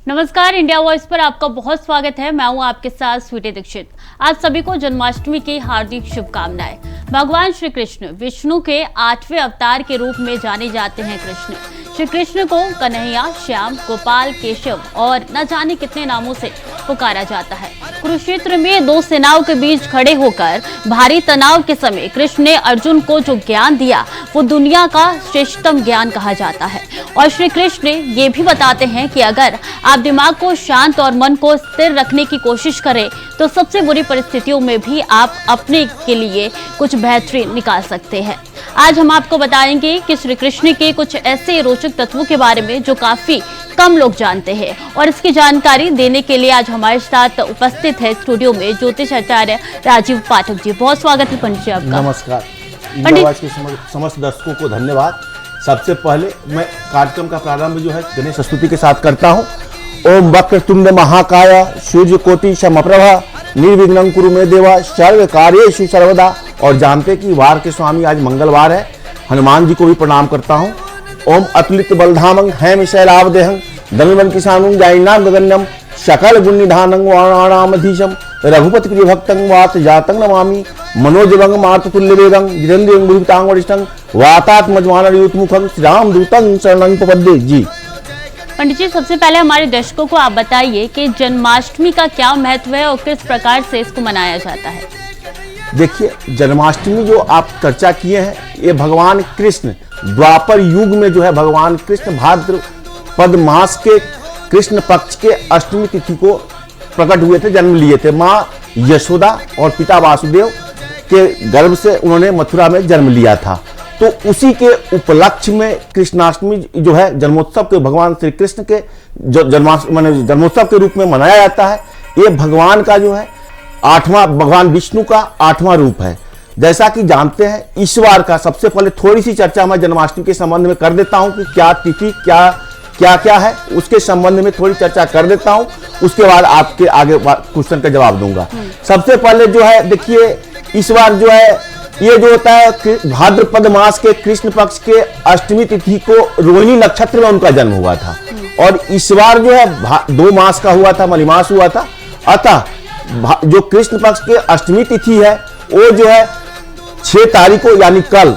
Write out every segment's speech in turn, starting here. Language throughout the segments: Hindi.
नमस्कार, इंडिया वॉइस पर आपका बहुत स्वागत है। मैं हूं आपके साथ स्वीटी दीक्षित। आज सभी को जन्माष्टमी की हार्दिक शुभकामनाएं। भगवान श्री कृष्ण विष्णु के 8वें अवतार के रूप में जाने जाते हैं। श्री कृष्ण को कन्हैया, श्याम, गोपाल, केशव और न जाने कितने नामों से पुकारा जाता है। कुरुक्षेत्र में दो सेनाओं के बीच खड़े होकर भारी तनाव के समय कृष्ण ने अर्जुन को जो ज्ञान दिया वो दुनिया का श्रेष्ठतम ज्ञान कहा जाता है। और श्री कृष्ण ये भी बताते हैं कि अगर आप दिमाग को शांत और मन को स्थिर रखने की कोशिश करें तो सबसे बुरी परिस्थितियों में भी आप अपने के लिए कुछ बेहतरीन निकाल सकते हैं। आज हम आपको बताएंगे कि श्री कृष्ण के कुछ ऐसे रोचक तत्वों के बारे में जो काफी कम लोग जानते हैं। और इसकी जानकारी देने के लिए आज हमारे साथ उपस्थित है स्टूडियो में ज्योतिषाचार्य राजीव पाठक जी। बहुत स्वागत है पंडित जी आपका। नमस्कार। इंडिया वॉइस के समस्त दर्शकों को धन्यवाद। सबसे पहले मैं कार्यक्रम का प्रारंभ जो है गणेश स्तुति के साथ करता हूँ। ओम वक्रतुंड महाकाय सूर्यकोटि समप्रभा निर्विघ्नं कुरु मे देवा सर्व कार्येषु सर्वदा। और जानते कि वार के स्वामी आज मंगलवार है, हनुमान जी को भी प्रणाम करता हूँ। ओम अतुलित बलधामं हैम शैलावदेहं दमिवन किसानुं जायिनां गगन्यं सकल गुण निधानं वाणानामधीशं रघुपति प्रिय भक्तं वात जातं नमामि मनोजवं मारुततुल्य वेगं जितेन्द्रियं बुद्धिमतां वरिष्ठं वातात्मजमानयुतमुखं श्रीराम दूतं शरणं प्रपद्ये। जी पंडित जी, सबसे पहले हमारे दर्शकों को आप बताइए कि जन्माष्टमी का क्या महत्व है और किस प्रकार से इसको मनाया जाता है। देखिए, जन्माष्टमी जो आप चर्चा किए हैं ये भगवान कृष्ण द्वापर युग में जो है भगवान कृष्ण भाद्रपद मास के कृष्ण पक्ष के अष्टमी तिथि को प्रकट हुए थे, जन्म लिए थे। माँ यशोदा और पिता वासुदेव के गर्भ से उन्होंने मथुरा में जन्म लिया था। तो उसी के उपलक्ष्य में कृष्णाष्टमी जो है जन्मोत्सव के भगवान श्री कृष्ण के जन्मोत्सव के रूप में मनाया जाता है। ये भगवान का जो है भगवान विष्णु का 8वां रूप है। जैसा कि जानते हैं इस बार का सबसे पहले थोड़ी सी चर्चा मैं जन्माष्टमी के संबंध में कर देता हूं कि क्या तिथि क्या है, उसके संबंध में थोड़ी चर्चा कर देता हूं। उसके बाद आपके आगे क्वेश्चन का जवाब दूंगा। सबसे पहले जो है देखिए, इस बार जो है ये जो होता है भाद्रपद मास के कृष्ण पक्ष के अष्टमी तिथि को रोहिणी नक्षत्र में उनका जन्म हुआ था। और इस बार जो है 2 मास का हुआ था, मलिमास हुआ था। अतः जो कृष्ण पक्ष के अष्टमी तिथि है वो जो है 6 तारीख को यानी कल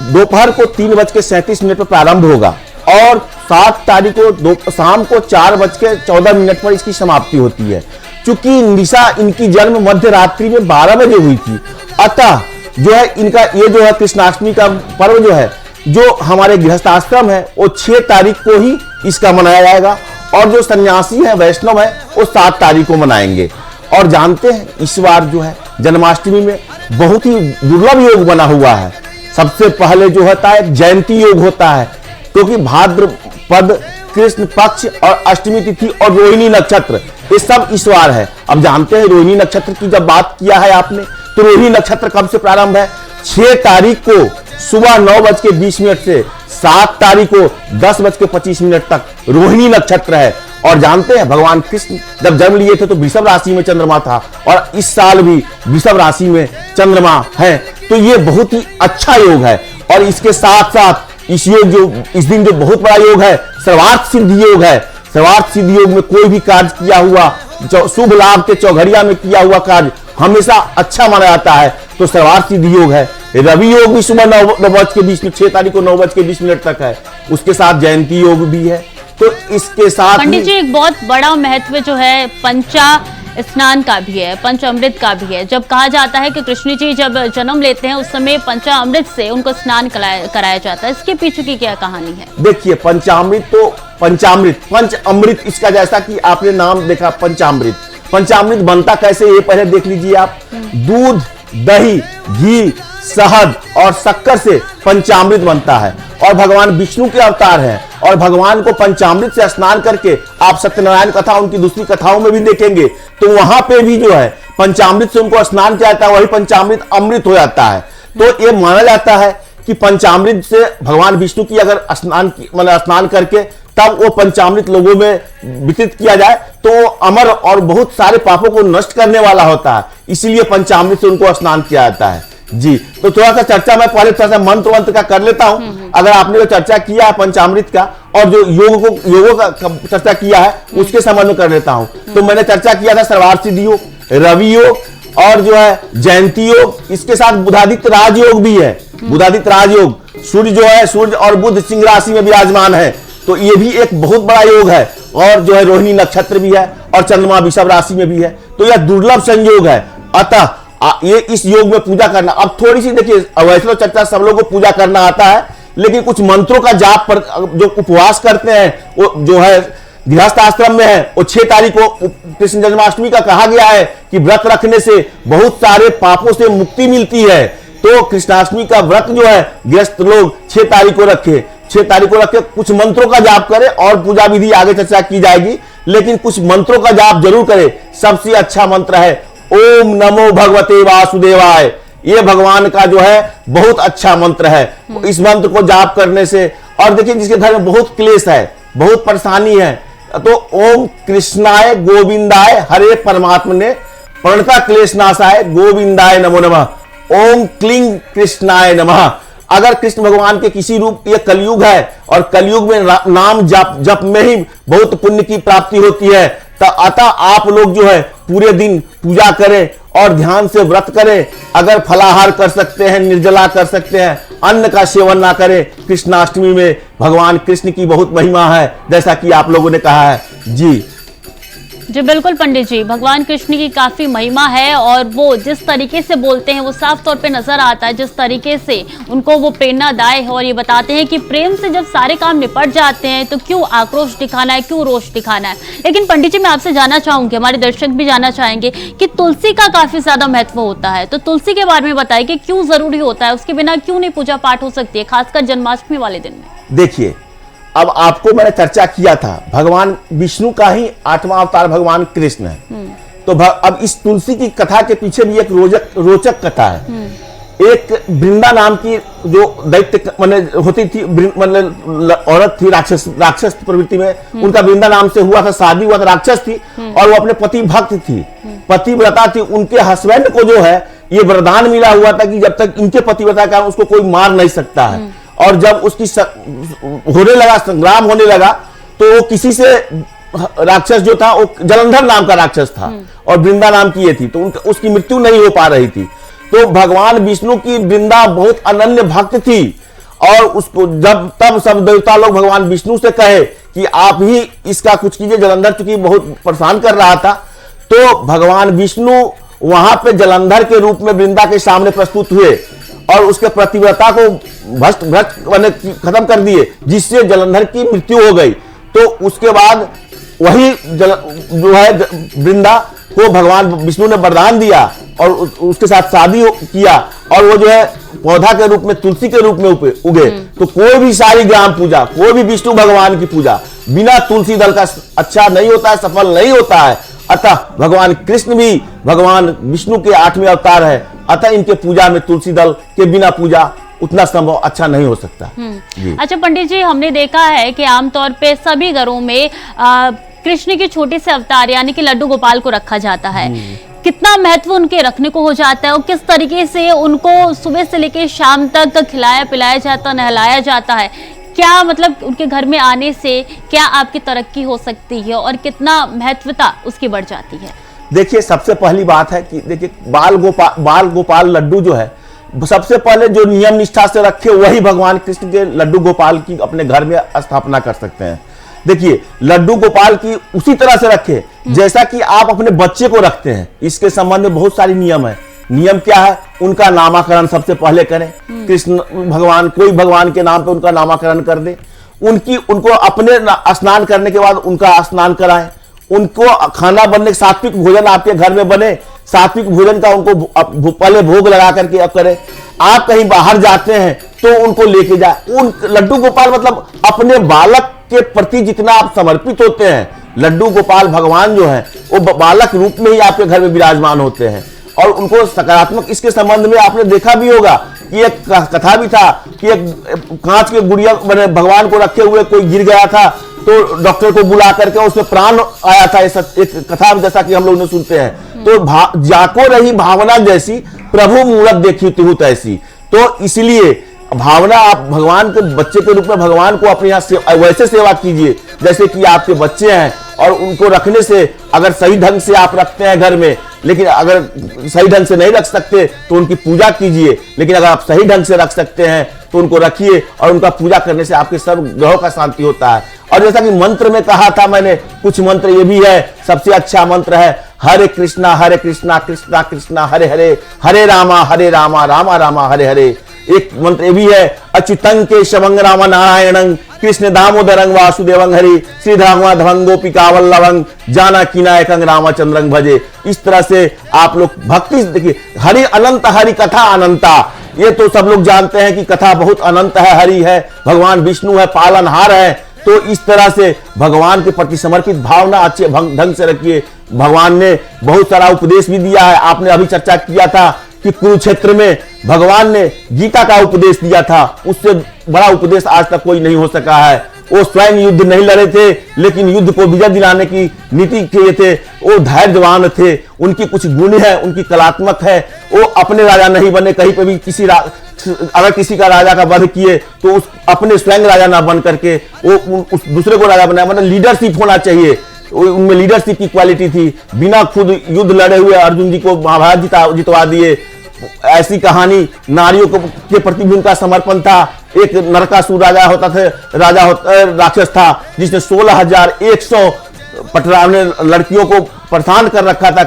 दोपहर को 3:37 पर प्रारंभ होगा और 7 तारीख को शाम को 4:14 पर इसकी समाप्ति होती है। चूंकि निशा इनकी जन्म मध्य रात्रि में 12 बजे हुई थी, अतः जो है इनका ये जो है कृष्णाष्टमी का पर्व जो है जो हमारे गृहस्थाश्रम है वो 6 तारीख को ही इसका मनाया जाएगा और जो सन्यासी है वैष्णव है वो 7 तारीख को मनाएंगे। और जानते हैं इस बार जो है जन्माष्टमी में बहुत ही दुर्लभ योग बना हुआ है। सबसे पहले जो होता है जयंती योग होता है, क्योंकि भाद्रपद कृष्ण पक्ष और अष्टमी तिथि और रोहिणी नक्षत्र ये सब इस बार है। अब जानते हैं रोहिणी नक्षत्र की जब बात किया है आपने तो रोहिणी नक्षत्र कब से प्रारंभ है? 6 तारीख को सुबह 9:20 से 7 तारीख को 10:25 तक रोहिणी नक्षत्र है। और जानते हैं भगवान कृष्ण जब जन्म लिए थे तो वृषभ राशि में चंद्रमा था और इस साल भी वृषभ राशि में चंद्रमा है। तो ये बहुत ही अच्छा योग है। और इसके साथ साथ इस दिन जो बहुत बड़ा योग है सर्वार्थ सिद्धि योग है। सर्वार्थ सिद्धि योग में कोई भी कार्य किया हुआ शुभ लाभ के चौघड़िया में किया हुआ कार्य हमेशा अच्छा माना जाता है। तो सर्वार्थ सिद्धि योग है। रवि योग भी सुबह 9:20 में 6 तारीख को 9:20 तक है। उसके साथ जयंती योग भी है। तो इसके साथ पंडित जी एक बहुत बड़ा महत्व जो है पंचा स्नान का भी है, पंचामृत का भी है। जब कहा जाता है कि कृष्ण जी जब जन्म लेते हैं उस समय पंचामृत से उनको स्नान कराया जाता है, इसके पीछे की क्या कहानी है? देखिए, पंच अमृत इसका जैसा कि आपने नाम देखा पंचामृत बनता कैसे ये पहले देख लीजिए आप। दूध, दही, घी, शहद और शक्कर से पंचामृत बनता है। और भगवान विष्णु के अवतार हैं और भगवान को पंचामृत से स्नान करके आप सत्यनारायण कथा उनकी दूसरी कथाओं में भी देखेंगे तो वहां पे भी जो है पंचामृत से उनको स्नान किया जाता है, वही पंचामृत अमृत हो जाता है। तो ये माना जाता है कि पंचामृत से भगवान विष्णु की अगर स्नान करके तब वो पंचामृत लोगों में वितरित किया जाए तो अमर और बहुत सारे पापों को नष्ट करने वाला होता है। इसीलिए पंचामृत से उनको स्नान किया जाता है। जी, तो थोड़ा सा चर्चा मैं पहले थोड़ा सा मंत्र वंत्र का कर लेता हूँ। अगर आपने जो चर्चा किया है पंचामृत का और जो योगों का चर्चा किया है उसके संबंध में कर लेता हूँ। तो मैंने चर्चा किया था सर्वार्थ सिद्धि योग, रवि योग और जो है जयंती योग, इसके साथ बुधादित्य राजयोग भी है। बुधादित्य राजयोग, सूर्य जो है, सूर्य और बुध सिंह राशि में विराजमान है, तो ये भी एक बहुत बड़ा योग है। और जो है रोहिणी नक्षत्र भी है और चंद्रमा वृषभ राशि में भी है, तो यह दुर्लभ संयोग है। अतः ये इस योग में पूजा करना, अब थोड़ी सी देखिए, वैसे तो चर्चा सब लोगों को पूजा करना आता है, लेकिन कुछ मंत्रों का जाप पर जो उपवास करते हैं वो जो है गृहस्थ आश्रम में है, वो 6 तारीख को कृष्ण जन्माष्टमी का कहा गया है कि व्रत रखने से बहुत सारे पापों से मुक्ति मिलती है। तो कृष्णाष्टमी का व्रत जो है गृहस्थ लोग 6 तारीख को रखे, 6 तारीख को रख के कुछ मंत्रों का जाप करें, और पूजा विधि आगे चर्चा की जाएगी, लेकिन कुछ मंत्रों का जाप जरूर करें। सबसे अच्छा मंत्र है ओम नमो भगवते वासुदेवाय, ये भगवान का जो है बहुत अच्छा मंत्र है। इस मंत्र को जाप करने से, और देखिए जिसके घर में बहुत क्लेश है, बहुत परेशानी है, तो ओम कृष्णाय गोविंदाय हरे परमात्मने प्रणता क्लेश नाशाय गोविंदाय नमो नमः, ओम क्लीं कृष्णाय नमः। अगर कृष्ण भगवान के किसी रूप, ये कलयुग है और कलयुग में नाम जप में ही बहुत पुण्य की प्राप्ति होती है, तो अतः आप लोग जो है पूरे दिन पूजा करें और ध्यान से व्रत करें। अगर फलाहार कर सकते हैं, निर्जला कर सकते हैं, अन्न का सेवन ना करें। कृष्णाष्टमी में भगवान कृष्ण की बहुत महिमा है, जैसा कि आप लोगों ने कहा है। जी जी बिल्कुल पंडित जी, भगवान कृष्ण की काफी महिमा है और वो जिस तरीके से बोलते हैं वो साफ तौर पे नजर आता है, जिस तरीके से उनको वो प्रेरणादायक है। और ये बताते हैं कि प्रेम से जब सारे काम निपट जाते हैं तो क्यों आक्रोश दिखाना है, क्यों रोष दिखाना है। लेकिन पंडित जी मैं आपसे जानना चाहूंगी, हमारे दर्शक भी जानना चाहेंगे कि तुलसी का काफी ज्यादा महत्व होता है, तो तुलसी के बारे में बताइए कि क्यों जरूरी होता है, उसके बिना क्यों नहीं पूजा पाठ हो सकती है, खासकर जन्माष्टमी वाले दिन में। देखिए, अब आपको मैंने चर्चा किया था भगवान विष्णु का ही 8वां अवतार भगवान कृष्ण है। तो अब इस तुलसी की कथा के पीछे भी एक रोचक कथा है। एक वृंदा नाम की जो दैत्य होती थी, मतलब औरत थी, राक्षस प्रवृत्ति में, उनका वृंदा नाम से हुआ था, शादी हुआ था, राक्षस थी और वो अपने पति भक्त थी, पतिव्रता थी। उनके हस्बैंड को जो है ये वरदान मिला हुआ था कि जब तक इनके पतिव्रता का उसको कोई मार नहीं सकता है। और जब उसकी होने लगा, संग्राम होने लगा, तो वो किसी से, राक्षस जो था वो जलंधर नाम का राक्षस था और वृंदा नाम की ये थी, तो उसकी मृत्यु नहीं हो पा रही थी। तो भगवान विष्णु की वृंदा बहुत अनन्य भक्त थी और उसको जब तब सब देवता लोग भगवान विष्णु से कहे कि आप ही इसका कुछ कीजिए, जलंधर चूंकि बहुत परेशान कर रहा था, तो भगवान विष्णु वहां पे जलंधर के रूप में वृंदा के सामने प्रस्तुत हुए और उसके प्रतिव्रता को भ्रष्ट खत्म कर दिए, जिससे जलंधर की मृत्यु हो गई। तो उसके बाद वही जो है वृंदा को भगवान विष्णु ने वरदान दिया और उसके साथ शादी किया और वो जो है पौधा के रूप में, तुलसी के रूप में उगे। तो कोई भी सारी ग्राम पूजा, कोई भी विष्णु भगवान की पूजा बिना तुलसी दल का अच्छा नहीं होता है, सफल नहीं होता है। अतः भगवान कृष्ण भी भगवान विष्णु के 8वें अवतार है, अतः इनके पूजा में तुलसी दल के बिना पूजा उतना संभव अच्छा नहीं हो सकता। अच्छा पंडित जी, हमने देखा है कि आमतौर पे सभी घरों में कृष्ण के छोटे से अवतार यानी कि लड्डू गोपाल को रखा जाता है। कितना महत्व उनके रखने को हो जाता है और किस तरीके से उनको सुबह से लेकर शाम तक खिलाया पिलाया जाता, नहलाया जाता है, क्या मतलब उनके घर में आने से क्या आपकी तरक्की हो सकती है और कितना महत्वता उसकी बढ़ जाती है? देखिए, सबसे पहली बात है कि देखिए बाल गोपाल लड्डू जो है, सबसे पहले जो नियम निष्ठा से रखे वही भगवान कृष्ण के लड्डू गोपाल की अपने घर में स्थापना कर सकते हैं। देखिए, लड्डू गोपाल की उसी तरह से रखे जैसा कि आप अपने बच्चे को रखते हैं। इसके संबंध में बहुत सारी नियम है। नियम क्या है? उनका नामकरण सबसे पहले करें। कृष्ण भगवान, कोई भगवान के नाम पे उनका नामकरण कर दे। उनको अपने स्नान करने के बाद उनका स्नान कराएं। उनको खाना बनने, सात्विक भोजन आपके घर में बने, सात्विक भोजन का उनको पहले भोग लगा करके अब करें। आप कहीं बाहर जाते हैं तो उनको लेके जाए। उन लड्डू गोपाल मतलब अपने बालक के प्रति जितना आप समर्पित होते हैं, लड्डू गोपाल भगवान जो है वो बालक रूप में ही आपके घर में विराजमान होते हैं और उनको सकारात्मक। इसके संबंध में आपने देखा भी होगा कि एक कथा भी था कि एक कांच के गुड़िया भगवान को रखे हुए कोई गिर गया था, तो डॉक्टर को बुला करके उसमें प्राण आया था। एक कथा जैसा कि हम लोग ने सुनते हैं। तो जाको रही भावना जैसी प्रभु मूरत देखी तिहु तैसी। तो इसलिए भावना, आप भगवान के बच्चे के रूप में भगवान को अपने यहाँ वैसे सेवा कीजिए जैसे कि आपके बच्चे हैं, और उनको रखने से अगर सही ढंग से आप रखते हैं घर में, लेकिन अगर सही ढंग से नहीं रख सकते तो उनकी पूजा कीजिए, लेकिन अगर आप सही ढंग से रख सकते हैं तो उनको रखिए, और उनका पूजा करने से आपके सब ग्रहों का शांति होता है। और जैसा कि मंत्र में कहा था मैंने, कुछ मंत्र ये भी है, सबसे अच्छा मंत्र है हरे कृष्णा कृष्णा कृष्णा हरे हरे, हरे रामा रामा रामा हरे हरे। एक मंत्र ये भी है अच्युतं केशवं राम नारायणं कृष्ण दामोदरं वासुदेवं हरि श्रीधर्माधवं गोपिका वल्लभं जानकी नायकं रामचंद्रं भजे। इस तरह से आप लोग भक्ति देखिए, हरि अनंत हरि कथा अनंता, ये तो सब लोग जानते हैं कि कथा बहुत अनंत है, हरि है, भगवान विष्णु है, पालनहार है। तो इस तरह से भगवान के प्रति समर्पित भावना अच्छे ढंग से रखिए। भगवान ने बहुत सारा उपदेश भी दिया है। आपने अभी चर्चा किया था कि कुरुक्षेत्र में भगवान ने गीता का उपदेश दिया था, उससे बड़ा उपदेश आज तक कोई नहीं हो सका है। वो स्वयं युद्ध नहीं लड़े थे, लेकिन युद्ध को विजय दिलाने की नीति किए थे। वो धैर्यवान थे, उनकी कुछ गुण है, उनकी कलात्मक है। वो अपने राजा नहीं बने, कहीं पे भी अगर किसी का राजा का वध किए तो उस अपने स्वयं राजा ना बन करके वो उस दूसरे को राजा बनाया। मतलब लीडरशिप होना चाहिए, उनमें लीडरशिप की क्वालिटी थी। बिना खुद युद्ध लड़े हुए अर्जुन जी को महाभारत जितवा दिए। ऐसी कहानी, नारियों के प्रति भी उनका समर्पण था। एक नरकासुर राक्षस था जिसने 16,100 पटरावने लड़कियों को परेशान कर रखा था,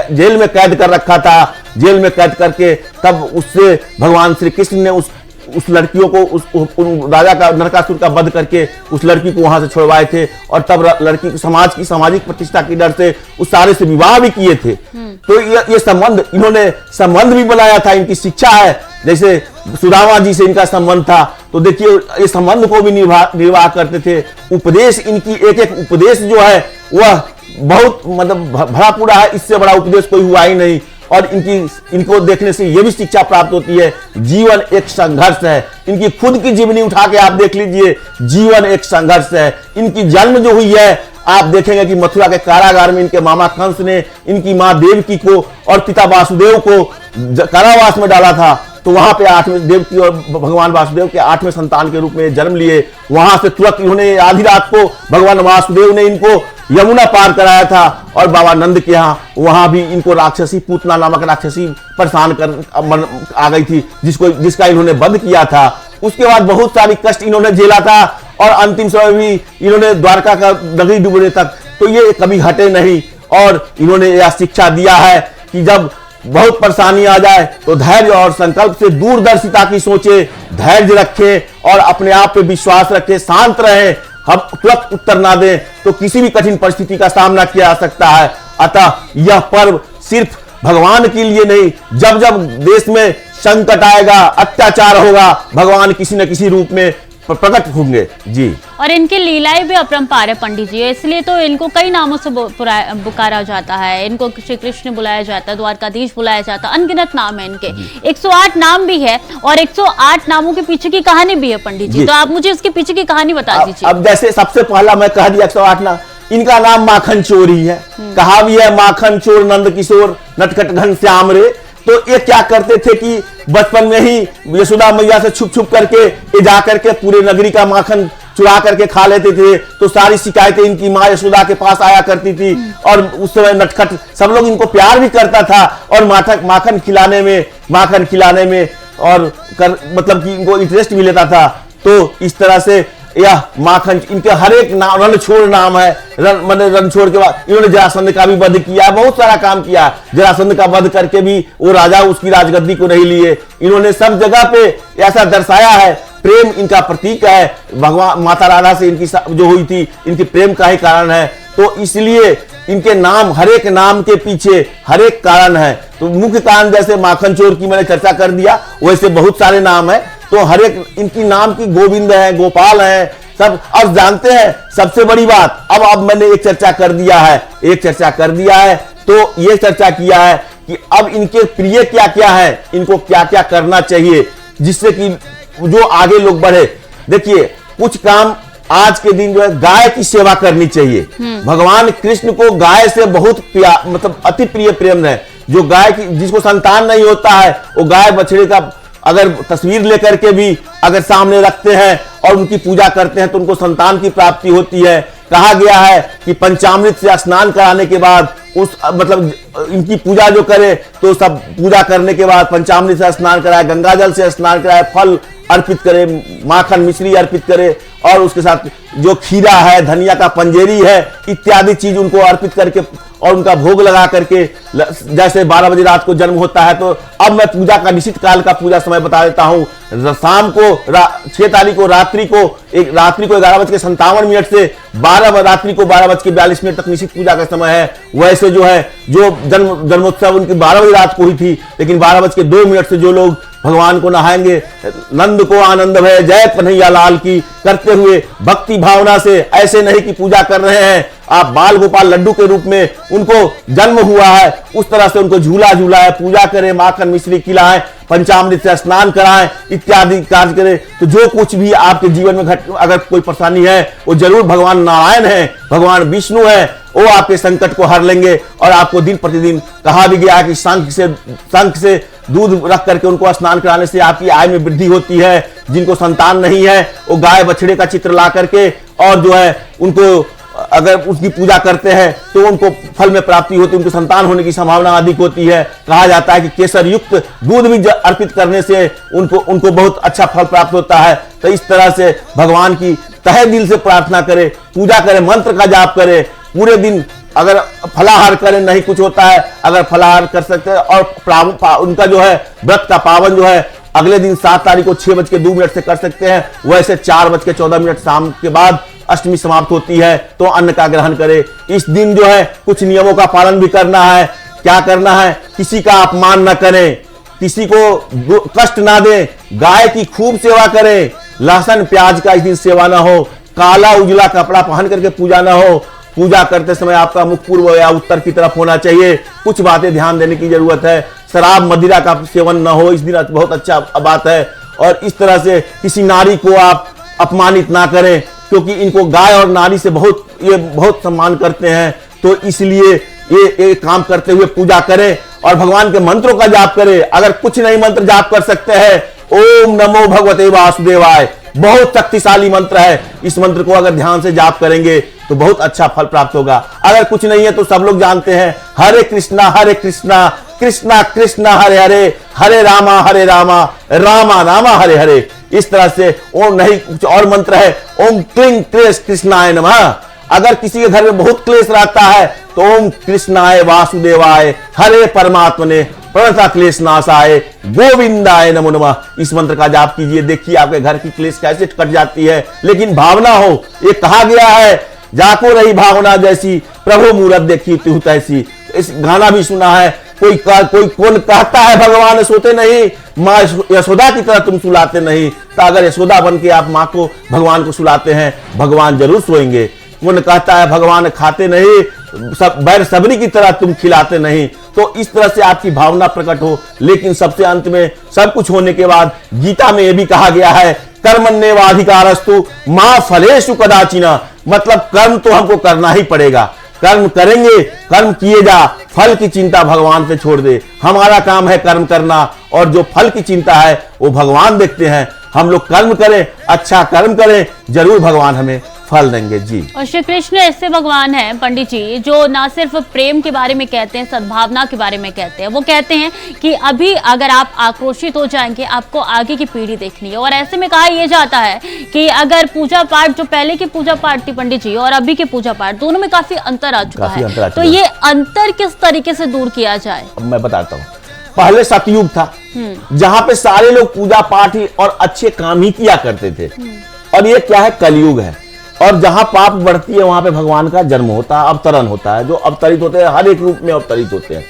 जेल में कैद कर रखा था। जेल में कैद करके तब उससे भगवान श्री कृष्ण ने उस लड़कियों को उस राजा का नरकासुर का वध करके उस लड़की को वहां से छुड़वाए थे, और तब लड़की को समाज की सामाजिक प्रतिष्ठा की डर से उस सारे से विवाह भी किए थे। तो ये संबंध, इन्होंने संबंध भी बनाया था। इनकी शिक्षा है, जैसे सुदामा जी से इनका संबंध था, तो देखिए ये संबंध को भी निर्वाह करते थे। उपदेश, इनकी एक एक उपदेश जो है वह बहुत मतलब भरा पूरा है, इससे बड़ा उपदेश कोई हुआ ही नहीं। और इनको देखने से यह भी शिक्षा प्राप्त होती है, जीवन एक संघर्ष है। इनकी खुद की जीवनी उठा के आप देख लीजिए, जीवन एक संघर्ष है। इनकी जन्म जो हुई है, आप देखेंगे कि मथुरा के कारागार में इनके मामा कंस ने इनकी मां देवकी को और पिता वासुदेव को कारावास में डाला था। तो वहां पे 8वें देवकी और भगवान वासुदेव के 8वें संतान के रूप में जन्म लिए। वहां से तुरंत इन्होंने आधी रात को भगवान वासुदेव ने इनको यमुना पार कराया था, और बाबा नंद के यहाँ वहां भी इनको राक्षसी पूतना नामक राक्षसी परेशान कर आ गई थी, जिसका इन्होंने वध किया था। उसके बाद बहुत सारी कष्ट इन्होंने झेला था, और अंतिम समय भी इन्होंने द्वारका का नगरी डूबने तक, तो ये कभी हटे नहीं। और इन्होंने यह शिक्षा दिया है कि जब बहुत परेशानी आ जाए तो धैर्य और संकल्प से दूरदर्शिता की सोचे, धैर्य रखें और अपने आप पे विश्वास रखें, शांत रहें। हम तुरंत उत्तर ना दें तो किसी भी कठिन परिस्थिति का सामना किया जा सकता है। अतः यह पर्व सिर्फ भगवान के लिए नहीं, जब जब देश में संकट आएगा, अत्याचार होगा, भगवान किसी न किसी रूप में प्रकट होंगे जी। और इनकी लीलाएं भी अपरंपार है पंडित जी, इसलिए तो इनको कई नामों से पुकारा जाता है। इनको श्री कृष्ण बुलाया जाता है, द्वारकाधीश बुलाया जाता है, अनगिनत नाम है इनके। 108 नाम भी है, और 108 नामों के पीछे की कहानी भी है पंडित जी, तो आप मुझे उसके पीछे की कहानी बता दीजिए। अब जैसे सबसे पहला मैं कह दिया 108 नाम, इनका नाम माखन चोर ही है। कहा भी है माखन चोर नंद किशोर नटखट घनश्याम रे। तो ये क्या करते थे कि बचपन में ही यशोदा मैया से छुप छुप करके ये जा करके पूरे नगरी का माखन चुरा करके खा लेते थे। तो सारी शिकायतें इनकी माँ यशोदा के पास आया करती थी, और उस समय नटखट सब लोग इनको प्यार भी करता था, और माखन खिलाने में और मतलब कि इनको इंटरेस्ट भी लेता था। तो इस तरह से यह माखन, इनके हर एक नाम रणछोड़ नाम है। रणछोड़ के बाद इन्होंने जरासंध का भी वध किया, बहुत सारा काम किया। जरासंध का वध करके भी वो राजा उसकी राजगद्दी को नहीं लिए। इन्होंने सब जगह पे ऐसा दर्शाया है, प्रेम इनका प्रतीक है। भगवान माता राधा से इनकी जो हुई थी, इनकी प्रेम का ही कारण है। तो इसलिए इनके नाम, हर एक नाम के पीछे हर एक कारण है। तो मुख्य कारण जैसे माखन चोर की मैंने चर्चा कर दिया, वैसे बहुत सारे नाम है। तो हर एक इनकी नाम की गोविंद है, गोपाल है, सब। अब जानते हैं सबसे बड़ी बात, अब मैंने एक चर्चा कर दिया है, तो ये चर्चा किया है कि अब इनके प्रिय क्या क्या है, इनको क्या क्या करना चाहिए जिससे कि जो आगे लोग बढ़े। देखिए कुछ काम आज के दिन जो है, गाय की सेवा करनी चाहिए। भगवान कृष्ण को गाय से बहुत मतलब अति प्रिय प्रेम है। जो गाय की जिसको संतान नहीं होता है, वो गाय बछड़े का अगर तस्वीर लेकर के भी अगर सामने रखते हैं और उनकी पूजा करते हैं तो उनको संतान की प्राप्ति होती है। कहा गया है कि पंचामृत से स्नान कराने के बाद उस मतलब इनकी पूजा जो करे तो सब पूजा करने के बाद पंचामृत से स्नान कराए, गंगा जल से स्नान कराए, फल अर्पित करे, माखन मिश्री अर्पित करे और उसके साथ जो खीरा है, धनिया का पंजेरी है इत्यादि चीज उनको अर्पित करके और उनका भोग लगा करके, जैसे 12 बजे रात को जन्म होता है तो अब मैं पूजा का निश्चित काल का पूजा समय बता देता हूं। शाम को 6 तारीख को रात्रि को 11:57 से रात्रि को 12:42 तक निश्चित पूजा का समय है। वैसे जो है जो जन्मोत्सव उनकी 12 बजे रात को हुई थी, लेकिन 12:02 से जो लोग भगवान को नहाएंगे, नंद को आनंद भय जय कन्हैया लाल की करते हुए भक्ति भावना से, ऐसे नहीं कि पूजा कर रहे हैं आप बाल गोपाल लड्डू के रूप में उनको जन्म हुआ है उस तरह से उनको झूला झूलाए, पूजा करें, माखन मिश्री खिलाएं, पंचामृत से स्नान कराएं इत्यादि कार्य करें। तो जो कुछ भी आपके जीवन में अगर कोई परेशानी है वो जरूर भगवान नारायण है, भगवान विष्णु है, वो आपके संकट को हर लेंगे और आपको दिन प्रतिदिन कहा भी गया है कि शंख से दूध रख करके उनको स्नान कराने से आपकी आय में वृद्धि होती है। जिनको संतान नहीं है वो गाय बछड़े का चित्र ला करके और जो है उनको अगर उसकी पूजा करते हैं तो उनको फल में प्राप्ति होती है, उनकी संतान होने की संभावना अधिक होती है। कहा जाता है कि केसर युक्त दूध भी अर्पित करने से उनको बहुत अच्छा फल प्राप्त होता है। तो इस तरह से भगवान की तहे दिल से प्रार्थना करें, पूजा करें, मंत्र का जाप करें, पूरे दिन अगर फलाहार करें नहीं कुछ होता है, अगर फलाहार कर सकते हैं और उनका जो है व्रत का पावन जो है अगले दिन 7 तारीख को 6:02 से कर सकते हैं। वैसे 4:14 शाम के बाद अष्टमी समाप्त होती है तो अन्न का ग्रहण करें। इस दिन जो है कुछ नियमों का पालन भी करना है। क्या करना है? किसी का अपमान न करें, किसी को कष्ट ना दें, गाय की खूब सेवा करें, लहसुन प्याज का इस दिन सेवा ना हो, काला उजला कपड़ा पहन करके पूजा ना हो। पूजा करते समय आपका मुख पूर्व या उत्तर की तरफ होना चाहिए। कुछ बातें ध्यान देने की जरूरत है। शराब मदिरा का सेवन न हो, इस दिन बहुत अच्छा बात है। और इस तरह से किसी नारी को आप अपमानित ना करें क्योंकि इनको गाय और नारी से बहुत सम्मान करते हैं। तो इसलिए ये काम करते हुए पूजा करें और भगवान के मंत्रों का जाप करें। अगर कुछ नहीं मंत्र जाप कर सकते हैं, ओम नमो भगवते वासुदेवाय बहुत शक्तिशाली मंत्र है। इस मंत्र को अगर ध्यान से जाप करेंगे तो बहुत अच्छा फल प्राप्त होगा। अगर कुछ नहीं है तो सब लोग जानते हैं हरे कृष्णा कृष्णा कृष्णा हरे हरे, हरे रामा रामा रामा हरे हरे। इस तरह से ओम नहीं कुछ और मंत्र है, ओम क्लीं क्लेश कृष्णाय नमः। अगर किसी के घर में बहुत क्लेश रहता है तो ओम कृष्णाय वासुदेवाय हरे परमात्मने प्रणता क्लेश नाशाय गोविंदाय नमो नमः। इस मंत्र का जाप कीजिए, देखिए आपके घर की क्लेश कैसे कट जाती है। लेकिन भावना हो, ये कहा गया है जाको रही भावना जैसी प्रभु मूरत देखी तिहु तैसी। इस गाना भी सुना है, कोई कौन कहता है भगवान सोते नहीं, माँ यशोदा की तरह तुम सुलाते नहीं। तो अगर यशोदा बन के आप माँ को भगवान को सुलाते हैं, भगवान जरूर सोएंगे। कौन कहता है भगवान खाते नहीं, बैर सबरी की तरह तुम खिलाते नहीं। तो इस तरह से आपकी भावना प्रकट हो। लेकिन सबसे अंत में सब कुछ होने के बाद गीता में यह भी कहा गया है कर्मण्येवाधिकारस्तु मा फलेषु कदाचिन, मतलब कर्म तो हमको करना ही पड़ेगा। कर्म करेंगे, कर्म किए जा, फल की चिंता भगवान पे छोड़ दे। हमारा काम है कर्म करना और जो फल की चिंता है वो भगवान देखते हैं। हम लोग कर्म करें, अच्छा कर्म करें, जरूर भगवान हमें फल देंगे जी। और श्री कृष्ण ऐसे भगवान हैं पंडित जी जो ना सिर्फ प्रेम के बारे में कहते हैं, सद्भावना के बारे में कहते हैं। वो कहते हैं कि अभी अगर आप आक्रोशित हो जाएंगे, आपको आगे की पीढ़ी देखनी है। और ऐसे में कहा यह जाता है कि अगर पूजा पाठ, जो पहले की पूजा पाठ थी पंडित जी और अभी के पूजा पाठ, दोनों में काफी अंतर आ चुका है। तो ये अंतर किस तरीके से दूर किया जाए? मैं बताता हूँ। पहले सतयुग था जहाँ पे सारे लोग पूजा पाठ ही और अच्छे काम ही किया करते थे। और ये क्या है, कलयुग है। और जहां पाप बढ़ती है वहां पे भगवान का जन्म होता है, अवतरण होता है। जो अवतरित होते हैं हर एक रूप में अवतरित होते हैं।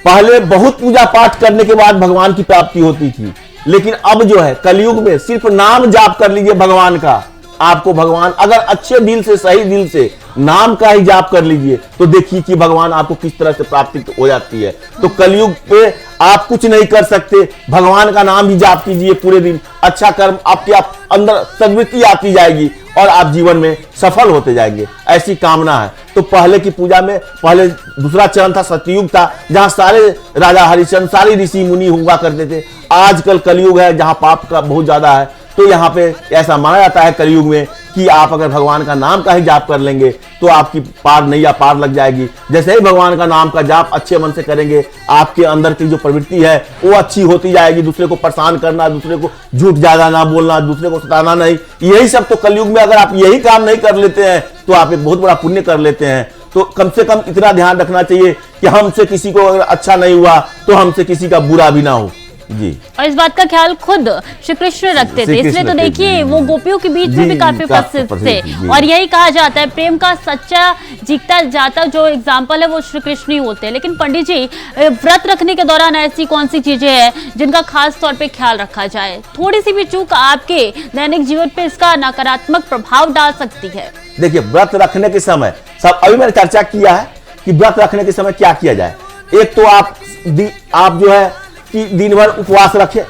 पहले बहुत पूजा पाठ करने के बाद भगवान की प्राप्ति होती थी, लेकिन अब जो है कलयुग में सिर्फ नाम जाप कर लीजिए भगवान का, आपको भगवान, अगर अच्छे दिल से, सही दिल से नाम का ही जाप कर लीजिए तो देखिए कि भगवान आपको किस तरह से प्राप्ति हो जाती है। तो कलयुग पे आप कुछ नहीं कर सकते, भगवान का नाम ही जाप कीजिए पूरे दिन। अच्छा कर्म आपके अंदर सद्वृत्ति आती जाएगी और आप जीवन में सफल होते जाएंगे, ऐसी कामना है। तो पहले की पूजा में पहले दूसरा चरण था, सतयुग था, जहां सारे राजा हरिश्चंद्र, सारे ऋषि मुनि हुआ करते थे। आजकल कलयुग है जहां पाप का बहुत ज्यादा है, तो यहाँ पे ऐसा माना जाता है कलयुग में कि आप अगर भगवान का नाम का ही जाप कर लेंगे तो आपकी पार नैया पार लग जाएगी। जैसे ही भगवान का नाम का जाप अच्छे मन से करेंगे, आपके अंदर की जो प्रवृत्ति है वो अच्छी होती जाएगी। दूसरे को परेशान करना, दूसरे को झूठ ज्यादा ना बोलना, दूसरे को सताना नहीं, यही सब तो कलयुग में अगर आप यही काम नहीं कर लेते हैं तो आप एक बहुत बड़ा पुण्य कर लेते हैं। तो कम से कम इतना ध्यान रखना चाहिए कि हमसे किसी को अगर अच्छा नहीं हुआ तो हमसे किसी का बुरा भी ना हो जी। और इस बात का ख्याल खुद श्री कृष्ण रखते थे, इसलिए तो देखिए वो गोपियों के बीच में भी काफी प्रसिद्ध थे। और यही कहा जाता है प्रेम का सच्चा जीता जाता जो एग्जाम्पल है वो श्री कृष्ण ही होते हैं। लेकिन पंडित जी, व्रत रखने के दौरान ऐसी कौन सी चीजें हैं जिनका खास तौर पे ख्याल रखा जाए? थोड़ी सी भी चूक आपके दैनिक जीवन पे इसका नकारात्मक प्रभाव डाल सकती है। देखिए, व्रत रखने के समय सब अभी मैंने चर्चा किया है कि व्रत रखने के समय क्या किया जाए। एक तो आप जो है कि दिन भर उपवास रखें,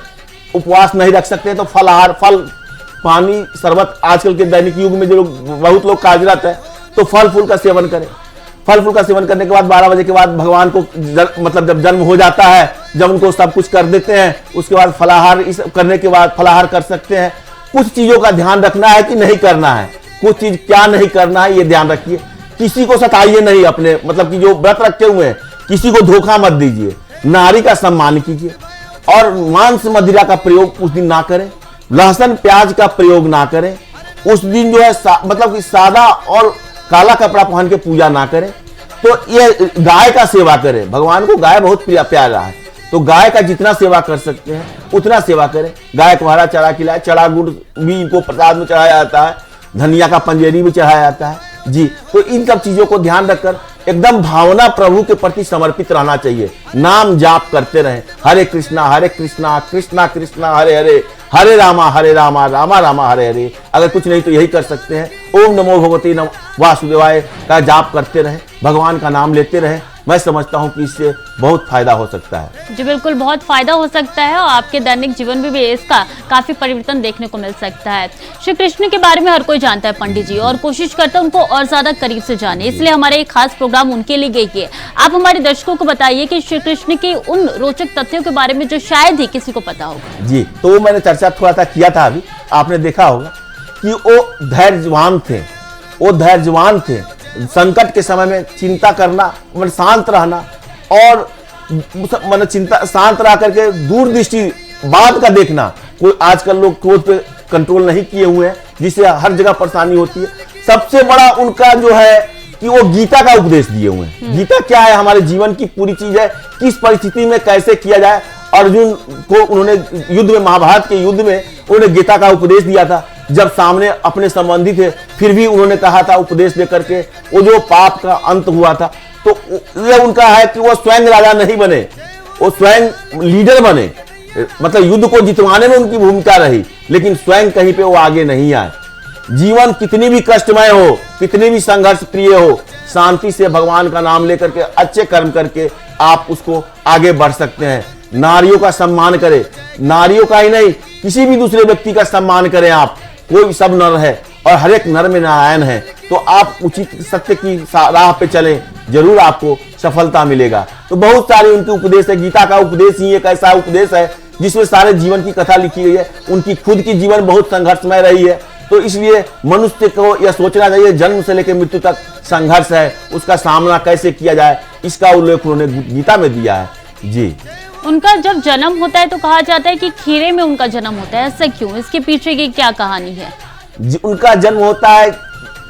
उपवास नहीं रख सकते तो फलाहार, फल, पानी, शरबत, आजकल के दैनिक युग में जो बहुत लोग कार्यरत है तो फल फूल का सेवन करें। फल फूल का सेवन करने के बाद 12 बजे के बाद भगवान को मतलब जब जन्म हो जाता है, जब उनको सब कुछ कर देते हैं, उसके बाद फलाहार करने के बाद फलाहार कर सकते हैं। कुछ चीजों का ध्यान रखना है कि नहीं करना है, कुछ चीज क्या नहीं करना है ये ध्यान रखिए। किसी को सताइए नहीं, अपने मतलब कि जो व्रत रखे हुए हैं किसी को धोखा मत दीजिए, नारी का सम्मान कीजिए और मांस मदिरा का प्रयोग उस दिन ना करें, लहसुन प्याज का प्रयोग ना करें। उस दिन जो है मतलब कि सादा और काला कपड़ा पहन के पूजा ना करें। तो ये गाय का सेवा करें, भगवान को गाय बहुत प्यारा है, तो गाय का जितना सेवा कर सकते हैं उतना सेवा करें। गाय को हरा चारा खिलाए, चढ़ा गुड़ भी इनको प्रसाद में चढ़ाया जाता है, धनिया का पंजेरी भी चढ़ाया जाता है जी। तो इन सब चीजों को ध्यान रखकर एकदम भावना प्रभु के प्रति समर्पित रहना चाहिए। नाम जाप करते रहें, हरे कृष्णा कृष्णा कृष्णा हरे हरे, हरे रामा रामा रामा हरे हरे। अगर कुछ नहीं तो यही कर सकते हैं, ओम नमो भगवती नमो वासुदेवाय का जाप करते रहें, भगवान का नाम लेते रहें। मैं समझता हूं कि इससे बहुत फायदा हो सकता है। जी बिल्कुल, बहुत फायदा हो सकता है और आपके दैनिक जीवन में भी इसका काफी परिवर्तन देखने को मिल सकता है। श्री कृष्ण के बारे में हर कोई जानता है पंडित जी, और कोशिश करता है उनको और ज्यादा करीब से जाने, इसलिए हमारा एक खास प्रोग्राम उनके लिए गई है। आप हमारे दर्शकों को बताइए कि श्री कृष्ण के उन रोचक तथ्यों के बारे में जो शायद ही किसी को पता होगा। जी, तो मैंने चर्चा थोड़ा सा किया था, अभी आपने देखा होगा कि वो धैर्यवान थे। संकट के समय में चिंता करना, मतलब शांत रहना और मतलब चिंता शांत रह करके दूरदृष्टि बात का देखना। कोई आजकल लोग क्रोध पे कंट्रोल नहीं किए हुए हैं, जिससे हर जगह परेशानी होती है। सबसे बड़ा उनका जो है कि वो गीता का उपदेश दिए हुए हैं। गीता क्या है? हमारे जीवन की पूरी चीज है, किस परिस्थिति में कैसे किया जाए। अर्जुन को उन्होंने युद्ध में, महाभारत के युद्ध में उन्होंने गीता का उपदेश दिया था। जब सामने अपने संबंधी थे फिर भी उन्होंने कहा था उपदेश दे करके, वो जो पाप का अंत हुआ था। तो ये उनका है कि वो स्वयं राजा नहीं बने, वो स्वयं लीडर बने, मतलब युद्ध को जितवाने में उनकी भूमिका रही, लेकिन स्वयं कहीं पे वो आगे नहीं आए। जीवन कितनी भी कष्टमय हो, कितनी भी संघर्ष प्रिय हो, शांति से भगवान का नाम लेकर के अच्छे कर्म करके आप उसको आगे बढ़ सकते हैं। नारियों का सम्मान करें, नारियों का ही नहीं किसी भी दूसरे व्यक्ति का सम्मान करें। आप कोई सब नर है और हर एक नर में नारायण है, तो आप उचित सत्य की राह पे चलें, जरूर आपको सफलता मिलेगा। तो बहुत सारे उनके उपदेश है। गीता का उपदेश ही एक ऐसा उपदेश है जिसमें सारे जीवन की कथा लिखी गई है। उनकी खुद की जीवन बहुत संघर्षमय रही है, तो इसलिए मनुष्य को यह सोचना चाहिए जन्म से लेकर मृत्यु तक संघर्ष है, उसका सामना कैसे किया जाए, इसका उल्लेख उन्होंने गीता में दिया है जी। उनका जब जन्म होता है तो कहा जाता है कि खीरे में उनका जन्म होता है, ऐसा क्यों? इसके पीछे की क्या कहानी है? उनका जन्म होता है,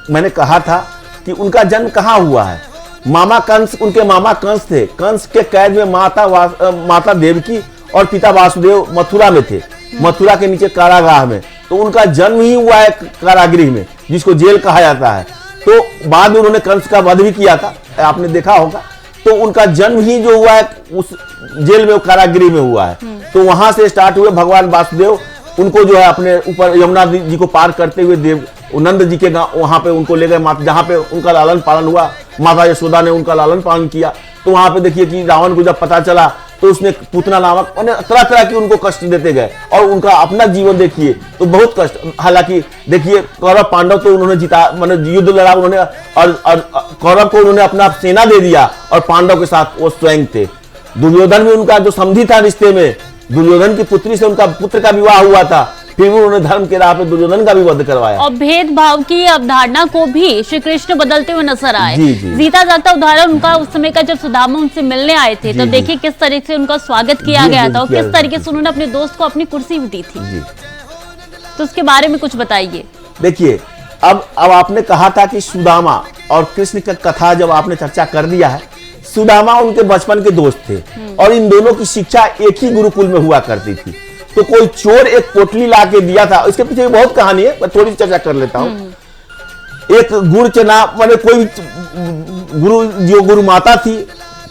मैंने कहा था कि उनका जन्म कहाँ हुआ है। मामा कंस, उनके मामा कंस थे। कंस के कैद में माता देवकी और पिता वासुदेव मथुरा में थे, मथुरा के नीचे कारागाह में। तो उनका जन्म ही हुआ है कारागृह में, जिसको जेल कहा जाता है। तो बाद में उन्होंने कंस का वध भी किया था, आपने देखा होगा। तो उनका जन्म ही जो हुआ है उस जेल में, कारागृह में हुआ है। तो वहां से स्टार्ट हुए भगवान वासुदेव, उनको जो है अपने ऊपर यमुना जी को पार करते हुए नंद जी के गांव वहां पे उनको ले गए, जहां पे उनका लालन पालन हुआ। माता यशोदा ने उनका लालन पालन किया। तो वहां पे देखिए कि रावण को जब पता चला तो उसने पुतना नामक तरह तरह की उनको कष्ट देते गए और उनका अपना जीवन देखिए तो बहुत कष्ट। हालांकि देखिए कौरव पांडव तो उन्होंने जीता, मतलब युद्ध लड़ा उन्होंने और कौरव को उन्होंने अपना सेना दे दिया और पांडव के साथ वो स्वयं थे। दुर्योधन भी उनका जो समधी था रिश्ते में, दुर्योधन की पुत्री से उनका पुत्र का विवाह हुआ था, फिर भी उन्होंने धर्म के राह पे दुर्योधन का भी वध करवाया। और भेदभाव की अवधारणा को भी श्री कृष्ण बदलते हुए नजर आए। जी, जी। जीता जागता उदाहरण उनका उस समय का, जब सुदामा उनसे मिलने आए थे तो जी, देखिए किस तरीके से उनका स्वागत किया जी, गया जी, था और किया किस तरीके से उन्होंने अपने दोस्त को अपनी कुर्सी भी दी थी। जी। तो उसके बारे में कुछ बताइए। देखिए अब आपने कहा था कि सुदामा और कृष्ण का कथा जब आपने चर्चा कर दिया है, सुदामा उनके बचपन के दोस्त थे और इन दोनों की शिक्षा एक ही गुरुकुल में हुआ करती थी। तो कोई चोर एक पोटली ला के दिया था, इसके पीछे बहुत कहानी है, मैं थोड़ी सी चर्चा कर लेता हूँ। एक गुड़ चना मैंने कोई गुरु माता थी,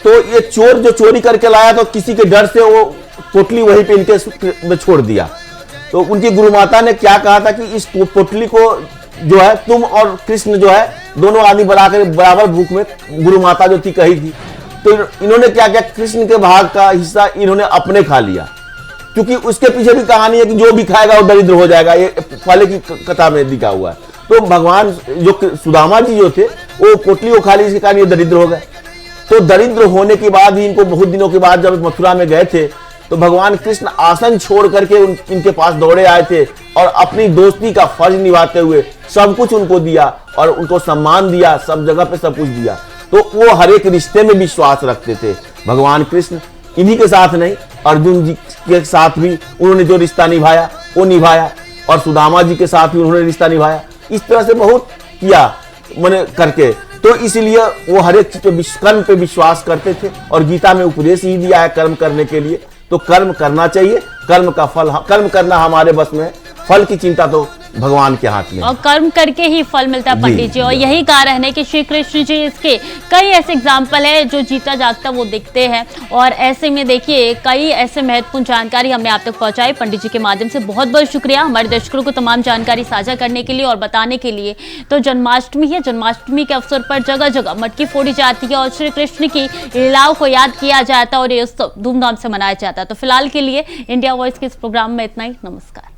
तो ये चोर जो चोरी करके लाया तो किसी के डर से वो पोटली वहीं पे इनके छोड़ दिया। तो उनकी गुरु माता ने क्या कहा था कि इस पोटली को जो है तुम और कृष्ण जो है दोनों आदमी बराबर भूख में, गुरु माता जो थी कही थी। तो इन्होंने क्या किया, कृष्ण के भाग का हिस्सा इन्होंने अपने खा लिया, क्योंकि उसके पीछे भी कहानी है कि जो भी खाएगा वो दरिद्र हो जाएगा, ये पहले की कथा में लिखा हुआ है। तो भगवान जो सुदामा जी जो थे वो पोटली को खा ली, इसके कारण ये दरिद्र हो गए। तो दरिद्र होने के बाद ही इनको बहुत दिनों के बाद जब मथुरा में गए थे तो भगवान कृष्ण आसन छोड़ करके इनके पास दौड़े आए थे और अपनी दोस्ती का फर्ज निभाते हुए सब कुछ उनको दिया और उनको सम्मान दिया, सब जगह पे सब कुछ दिया। तो वो हर एक रिश्ते में विश्वास रखते थे भगवान कृष्ण। इन्हीं के साथ नहीं, अर्जुन जी के साथ भी उन्होंने जो रिश्ता निभाया वो निभाया और सुदामा जी के साथ भी उन्होंने रिश्ता निभाया। इस तरह से बहुत किया मैंने करके, तो इसलिए वो हर एक चीज पे कर्म पे विश्वास करते थे और गीता में उपदेश ही दिया है कर्म करने के लिए। तो कर्म करना चाहिए, कर्म का फल, कर्म करना हमारे बस में, फल की चिंता तो भगवान के हाथ में। और कर्म करके ही फल मिलता है पंडित जी। और यही कारण है कि श्री कृष्ण जी, इसके कई ऐसे एग्जाम्पल है जो जीता जागता वो दिखते हैं। और ऐसे में देखिए कई ऐसे महत्वपूर्ण जानकारी हमने आप तक पहुंचाई पंडित जी के माध्यम से। बहुत बहुत शुक्रिया हमारे दर्शकों को तमाम जानकारी साझा करने के लिए और बताने के लिए। तो जन्माष्टमी है, जन्माष्टमी के अवसर पर जगह जगह मटकी फोड़ी जाती है और श्री कृष्ण की लीलाओं को याद किया जाता है और ये उत्सव धूमधाम से मनाया जाता है। तो फिलहाल के लिए इंडिया वॉइस के इस प्रोग्राम में इतना ही। नमस्कार।